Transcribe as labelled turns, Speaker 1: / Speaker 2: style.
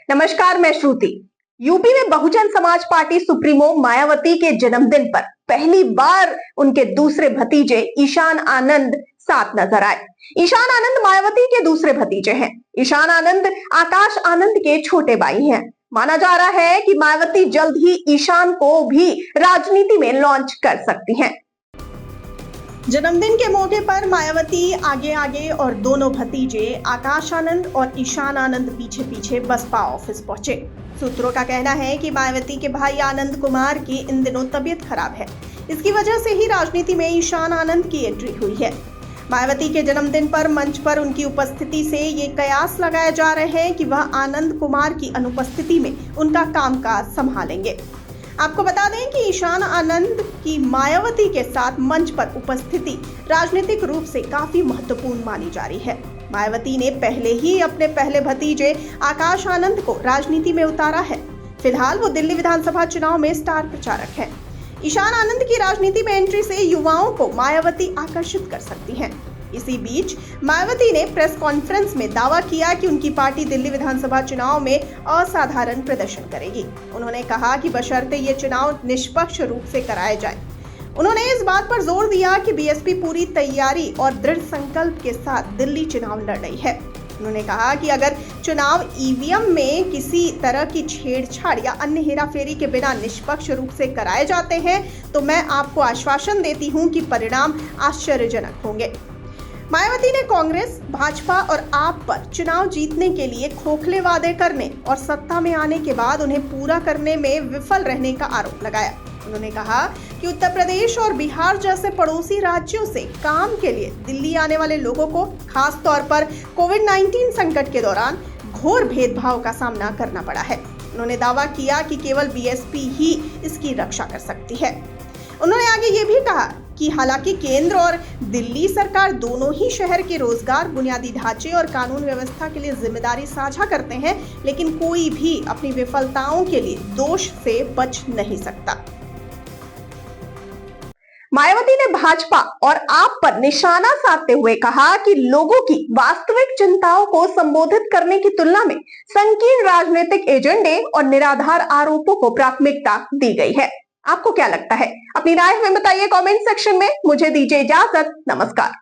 Speaker 1: नमस्कार, मैं श्रुति। यूपी में बहुजन समाज पार्टी सुप्रीमो मायावती के जन्मदिन पर पहली बार उनके दूसरे भतीजे ईशान आनंद साथ नजर आए। ईशान आनंद मायावती के दूसरे भतीजे हैं। ईशान आनंद आकाश आनंद के छोटे भाई हैं। माना जा रहा है कि मायावती जल्द ही ईशान को भी राजनीति में लॉन्च कर सकती हैं। जन्मदिन के मौके पर मायावती आगे आगे और दोनों भतीजे आकाश आनंद और ईशान आनंद पीछे पीछे बसपा ऑफिस पहुंचे। सूत्रों का कहना है कि मायावती के भाई आनंद कुमार की इन दिनों तबीयत खराब है। इसकी वजह से ही राजनीति में ईशान आनंद की एंट्री हुई है। मायावती के जन्मदिन पर मंच पर उनकी उपस्थिति से ये कयास लगाए जा रहे हैं कि वह आनंद कुमार की अनुपस्थिति में उनका कामकाज संभालेंगे। आपको बता दें कि ईशान आनंद की मायावती के साथ मंच पर उपस्थिति राजनीतिक रूप से काफी महत्वपूर्ण मानी जा रही है। मायावती ने पहले ही अपने पहले भतीजे आकाश आनंद को राजनीति में उतारा है। फिलहाल वो दिल्ली विधानसभा चुनाव में स्टार प्रचारक हैं। ईशान आनंद की राजनीति में एंट्री से युवाओं को मायावती आकर्षित कर सकती हैं। इसी बीच मायावती ने प्रेस कॉन्फ्रेंस में दावा किया कि उनकी पार्टी दिल्ली विधानसभा चुनाव में असाधारण प्रदर्शन करेगी। उन्होंने कहा कि बशर्ते ये चुनाव निष्पक्ष रूप से कराए जाए। उन्होंने इस बात पर जोर दिया कि बीएसपी पूरी तैयारी और दृढ़ संकल्प के साथ दिल्ली चुनाव लड़ रही है। उन्होंने कहा कि अगर चुनाव ईवीएम में किसी तरह की छेड़छाड़ या अन्य हेराफेरी के बिना निष्पक्ष रूप से कराए जाते हैं तो मैं आपको आश्वासन देती हूं कि परिणाम आश्चर्यजनक होंगे। मायावती ने कांग्रेस, भाजपा और आप पर चुनाव जीतने के लिए खोखले वादे करने और सत्ता में आने के बाद उन्हें पूरा करने में विफल रहने का आरोप लगाया। उन्होंने कहा कि उत्तर प्रदेश और बिहार जैसे पड़ोसी राज्यों से काम के लिए दिल्ली आने वाले लोगों को खास तौर पर कोविड-19 संकट के दौरान घोर भेदभाव का सामना करना पड़ा है। उन्होंने दावा किया कि केवल बीएसपी ही इसकी रक्षा कर सकती है। उन्होंने आगे ये भी कहा कि हालांकि केंद्र और दिल्ली सरकार दोनों ही शहर के रोजगार, बुनियादी ढांचे और कानून व्यवस्था के लिए जिम्मेदारी साझा करते हैं, लेकिन कोई भी अपनी विफलताओं के लिए दोष से बच नहीं सकता। मायावती ने भाजपा और आप पर निशाना साधते हुए कहा कि लोगों की वास्तविक चिंताओं को संबोधित करने की तुलना में संकीर्ण राजनीतिक एजेंडे और निराधार आरोपों को प्राथमिकता दी गई है। आपको क्या लगता है? अपनी राय हमें बताइए कमेंट सेक्शन में। मुझे दीजिए इजाजत। नमस्कार।